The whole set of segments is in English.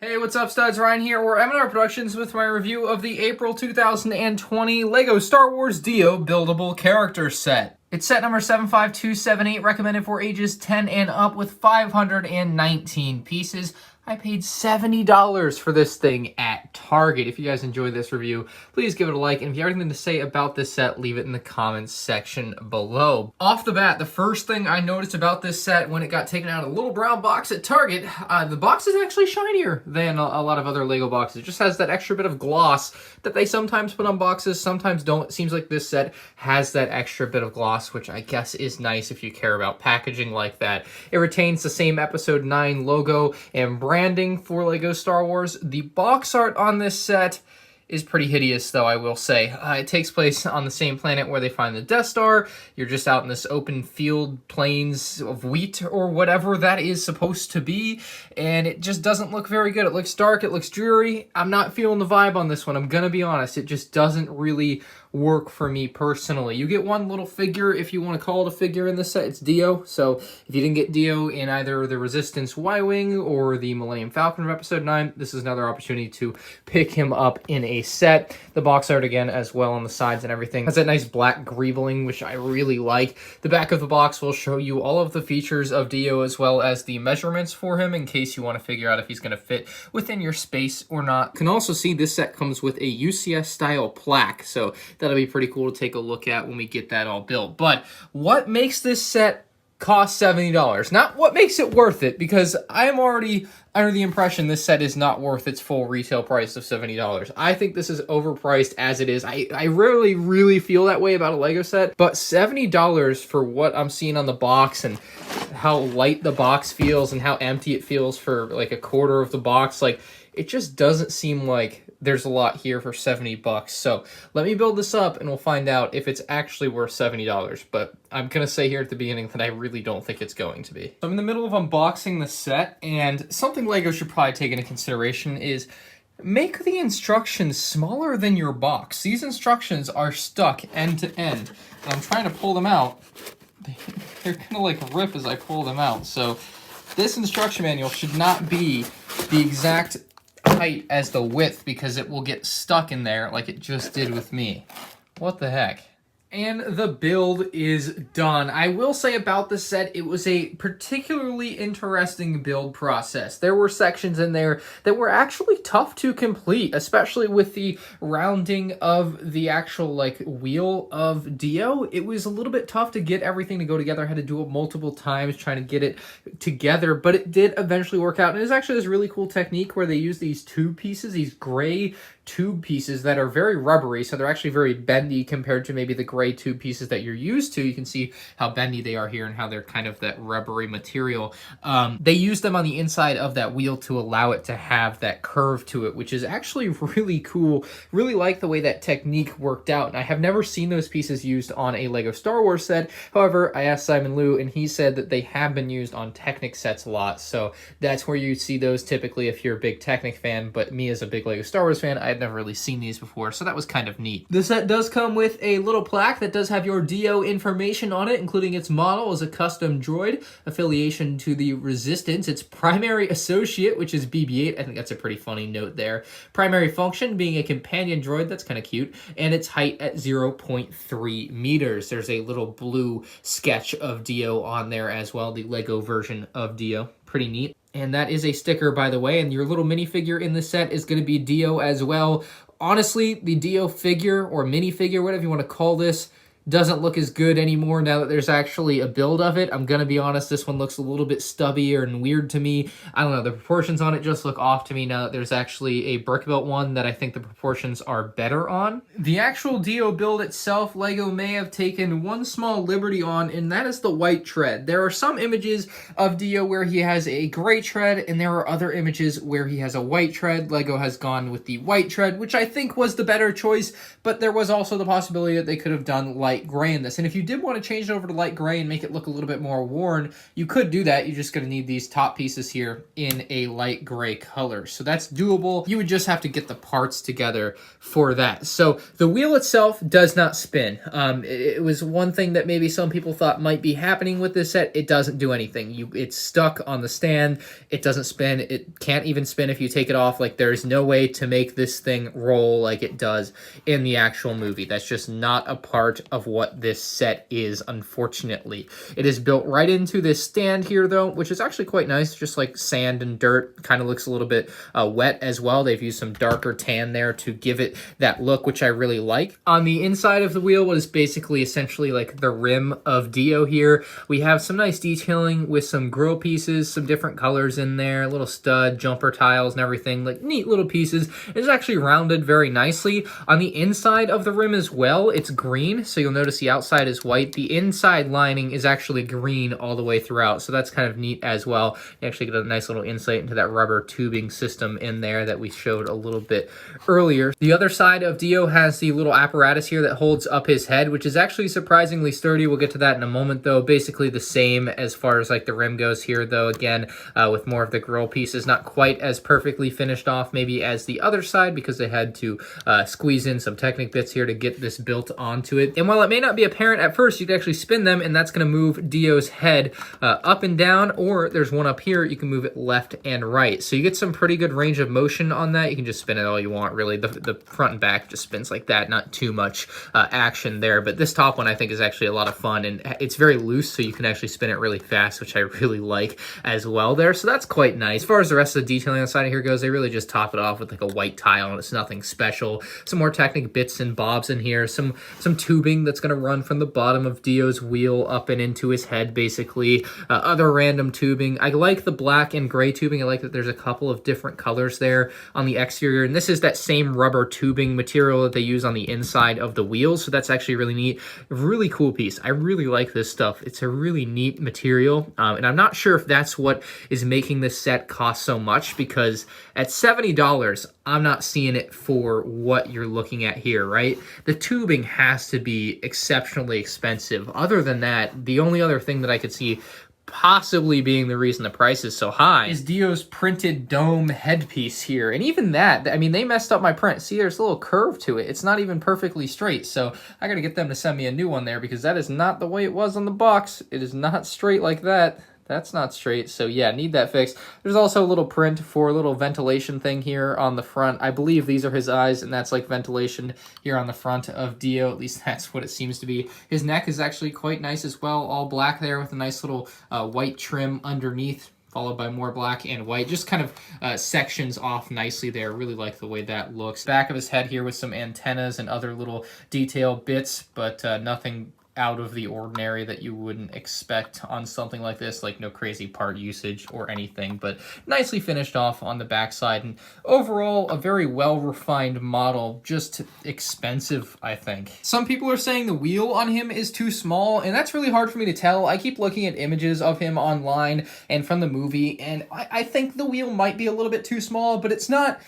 Hey, what's up, studs? Ryan here, or MandRProductions, with my review of the April 2020 LEGO Star Wars D-0 Buildable Character set. It's set number 75278, recommended for ages 10 and up, with 519 pieces. I paid $70 for this thing at Target. If you guys enjoyed this review, please give it a like. And if you have anything to say about this set, leave it in the comments section below. Off the bat, the first thing I noticed about this set when it got taken out of the little brown box at Target, the box is actually shinier than a lot of other LEGO boxes. It just has that extra bit of gloss that they sometimes put on boxes, sometimes don't. It seems like this set has that extra bit of gloss, which I guess is nice if you care about packaging like that. It retains the same Episode 9 logo and branding for LEGO Star Wars. The box art on this set is pretty hideous, though, I will say. It takes place on the same planet where they find the Death Star. You're just out in this open field, plains of wheat, or whatever that is supposed to be, and it just doesn't look very good. It looks dark, it looks dreary. I'm not feeling the vibe on this one, I'm gonna be honest. It just doesn't really work for me personally. You get one little figure, if you want to call it a figure in this set, it's D-0. So if you didn't get D-0 in either the Resistance Y-Wing or the Millennium Falcon of Episode 9, this is another opportunity to pick him up in a set. The box art, again, as well on the sides and everything, has that nice black greebling, which I really like. The back of the box will show you all of the features of D-0 as well as the measurements for him in case you want to figure out if he's going to fit within your space or not. You can also see this set comes with a UCS-style plaque, so that'll be pretty cool to take a look at when we get that all built. But what makes this set cost $70? Not what makes it worth it, because I'm already under the impression this set is not worth its full retail price of $70. I think this is overpriced as it is. I rarely really feel that way about a LEGO set, but $70 for what I'm seeing on the box and how light the box feels and how empty it feels for like a quarter of the box, like, it just doesn't seem like there's a lot here for 70 bucks. So let me build this up and we'll find out if it's actually worth $70. But I'm going to say here at the beginning that I really don't think it's going to be. So I'm in the middle of unboxing the set, and something LEGO should probably take into consideration is make the instructions smaller than your box. These instructions are stuck end to end. And I'm trying to pull them out. They're going to like rip as I pull them out. So this instruction manual should not be the exact height as the width, because it will get stuck in there like it just did with me. What the heck? And the build is done. I will say about this set, it was a particularly interesting build process. There were sections in there that were actually tough to complete, especially with the rounding of the actual like wheel of D-0. It was a little bit tough to get everything to go together. I had to do it multiple times trying to get it together, but it did eventually work out. And it's actually this really cool technique where they use these tube pieces, these gray tube pieces that are very rubbery, so they're actually very bendy compared to maybe the gray tube pieces that you're used to. You can see how bendy they are here and how they're kind of that rubbery material. They use them on the inside of that wheel to allow it to have that curve to it, which is actually really cool. Really like the way that technique worked out, and I have never seen those pieces used on a LEGO Star Wars set. However, I asked Simon Liu, and he said that they have been used on Technic sets a lot, so that's where you see those typically if you're a big Technic fan, but me as a big LEGO Star Wars fan, I had never really seen these before, so that was kind of neat. The set does come with a little plaque that does have your D-0 information on it, including its model as a custom droid, affiliation to the Resistance, its primary associate, which is BB-8. I think that's a pretty funny note there. Primary function being a companion droid, that's kind of cute, and its height at 0.3 meters. There's a little blue sketch of D-0 on there as well, the LEGO version of D-0. Pretty neat. And that is a sticker, by the way, and your little minifigure in the set is going to be D-0 as well. Honestly, the D-0 figure, or minifigure, whatever you want to call this, doesn't look as good anymore now that there's actually a build of it. I'm gonna be honest, this one looks a little bit stubbier and weird to me. I don't know, the proportions on it just look off to me now that there's actually a brick built one that I think the proportions are better on. The actual D-0 build itself, LEGO may have taken one small liberty on, and that is the white tread. There are some images of D-0 where he has a gray tread, and there are other images where he has a white tread. LEGO has gone with the white tread, which I think was the better choice, but there was also the possibility that they could have done light light gray in this. And if you did want to change it over to light gray and make it look a little bit more worn, you could do that. You're just going to need these top pieces here in a light gray color. So that's doable. You would just have to get the parts together for that. So the wheel itself does not spin. It was one thing that maybe some people thought might be happening with this set. It doesn't do anything. It's stuck on the stand. It doesn't spin. It can't even spin if you take it off. Like, there's no way to make this thing roll like it does in the actual movie. That's just not a part of what this set is, unfortunately. It is built right into this stand here, though, which is actually quite nice. Just like sand and dirt. Kind of looks a little bit wet as well. They've used some darker tan there to give it that look, which I really like. On the inside of the wheel, what is basically essentially like the rim of Dio here, we have some nice detailing with some grill pieces, some different colors in there, little stud, jumper tiles and everything, like neat little pieces. It's actually rounded very nicely. On the inside of the rim as well, it's green, so you'll notice the outside is white. The inside lining is actually green all the way throughout, so that's kind of neat as well. You actually get a nice little insight into that rubber tubing system in there that we showed a little bit earlier. The other side of Dio has the little apparatus here that holds up his head, which is actually surprisingly sturdy. We'll get to that in a moment, though. Basically the same as far as like the rim goes here, though, again, with more of the grill pieces, not quite as perfectly finished off maybe as the other side, because they had to squeeze in some Technic bits here to get this built onto it. And while it may not be apparent at first, you can actually spin them, and that's going to move Dio's head up and down, or there's one up here, you can move it left and right. So you get some pretty good range of motion on that. You can just spin it all you want, really. The front and back just spins like that, not too much action there. But this top one I think is actually a lot of fun, and it's very loose, so you can actually spin it really fast, which I really like as well there. So that's quite nice. As far as the rest of the detailing on the side of here goes, they really just top it off with like a white tile, and it's nothing special. Some more Technic bits and bobs in here, some tubing that's going to run from the bottom of Dio's wheel up and into his head, basically. Other random tubing. I like the black and gray tubing. I like that there's a couple of different colors there on the exterior, and this is that same rubber tubing material that they use on the inside of the wheels, so that's actually really neat. Really cool piece. I really like this stuff. It's a really neat material, and I'm not sure if that's what is making this set cost so much, because at $70, I'm not seeing it for what you're looking at here, right? The tubing has to be exceptionally expensive. Other than that, the only other thing that I could see possibly being the reason the price is so high is Dio's printed dome headpiece here. And even that, I mean, they messed up my print. See, there's a little curve to it. It's not even perfectly straight. So I got to get them to send me a new one there, because that is not the way it was on the box. It is not straight like that. That's not straight, so yeah, need that fixed. There's also a little print for a little ventilation thing here on the front. I believe these are his eyes, and that's like ventilation here on the front of Dio. At least that's what it seems to be. His neck is actually quite nice as well, all black there with a nice little white trim underneath, followed by more black and white. Just kind of sections off nicely there. Really like the way that looks. Back of his head here with some antennas and other little detail bits, but nothing out of the ordinary that you wouldn't expect on something like this, like no crazy part usage or anything, but nicely finished off on the backside, and overall a very well refined model, just expensive, I think. Some people are saying the wheel on him is too small, and that's really hard for me to tell. I keep looking at images of him online and from the movie, and I think the wheel might be a little bit too small, but it's not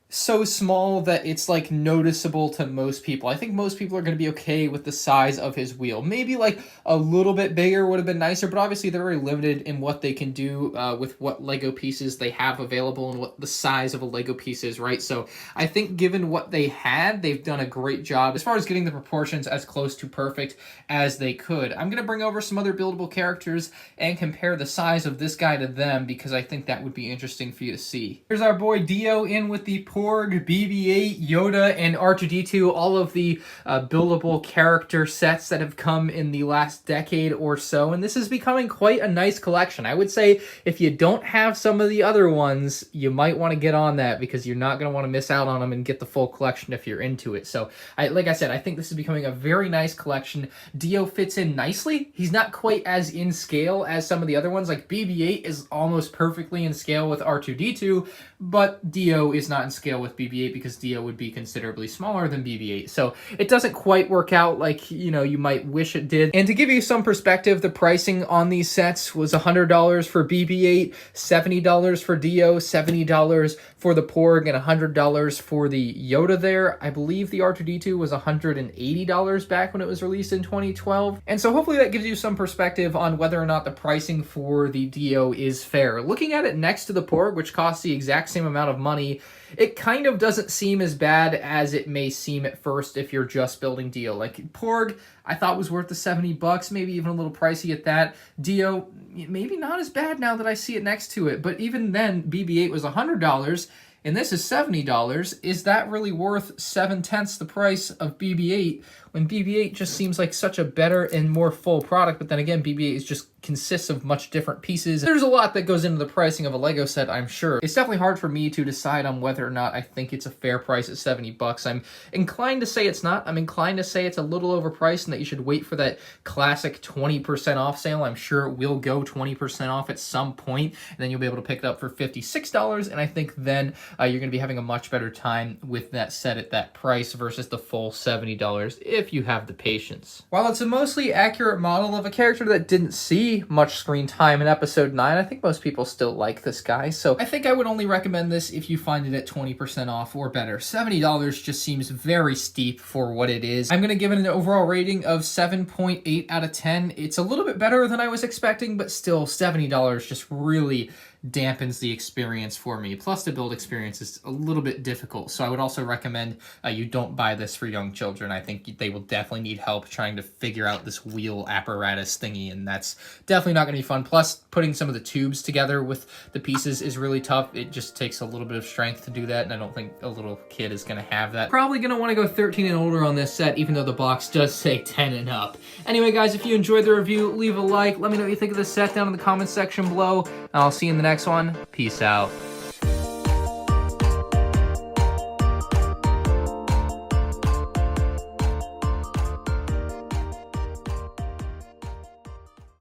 so small that it's like noticeable to most people. I think most people are going to be okay with the size of his wheel. Maybe like a little bit bigger would have been nicer, but obviously they're very limited in what they can do with what Lego pieces they have available and what the size of a Lego piece is, right? So I think given what they had, they've done a great job as far as getting the proportions as close to perfect as they could. I'm going to bring over some other buildable characters and compare the size of this guy to them, because I think that would be interesting for you to see. Here's our boy Dio in with the Porg, BB-8, Yoda, and R2-D2, all of the buildable character sets that have come in the last decade or so, and this is becoming quite a nice collection. I would say if you don't have some of the other ones, you might want to get on that, because you're not going to want to miss out on them and get the full collection if you're into it. So, like I said, I think this is becoming a very nice collection. Dio fits in nicely. He's not quite as in scale as some of the other ones, like BB-8 is almost perfectly in scale with R2-D2, but Dio is not in scale scale with BB-8 because D-0 would be considerably smaller than BB-8. So it doesn't quite work out like, you know, you might wish it did. And to give you some perspective, the pricing on these sets was $100 for BB-8, $70 for D-0, $70 for the Porg, and $100 for the Yoda there. I believe the R2-D2 was $180 back when it was released in 2012. And so hopefully that gives you some perspective on whether or not the pricing for the D-0 is fair. Looking at it next to the Porg, which costs the exact same amount of money, it kind of doesn't seem as bad as it may seem at first if you're just building D-0. Like Porg, I thought was worth the $70, maybe even a little pricey at that. D-0, maybe not as bad now that I see it next to it, but even then, BB-8 was $100, and this is $70. Is that really worth 7/10 the price of BB-8 when BB-8 just seems like such a better and more full product? But then again, BB-8 is just consists of much different pieces. There's a lot that goes into the pricing of a Lego set, I'm sure. It's definitely hard for me to decide on whether or not I think it's a fair price at $70. I'm inclined to say it's not. I'm inclined to say it's a little overpriced and that you should wait for that classic 20% off sale. I'm sure it will go 20% off at some point, and then you'll be able to pick it up for $56, and I think then you're going to be having a much better time with that set at that price versus the full $70 if you have the patience. While it's a mostly accurate model of a character that didn't see much screen time in episode 9, I think most people still like this guy, so I think I would only recommend this if you find it at 20% off or better. $70 just seems very steep for what it is. I'm going to give it an overall rating of 7.8 out of 10. It's a little bit better than I was expecting, but still $70 just really dampens the experience for me. Plus, the build experience is a little bit difficult, so I would also recommend you don't buy this for young children. I think they will definitely need help trying to figure out this wheel apparatus thingy, and that's definitely not going to be fun. Plus, putting some of the tubes together with the pieces is really tough. It just takes a little bit of strength to do that, and I don't think a little kid is going to have that. Probably going to want to go 13 and older on this set, even though the box does say 10 and up. Anyway, guys, if you enjoyed the review, leave a like. Let me know what you think of the set down in the comments section below, and I'll see you in the next one. Peace out.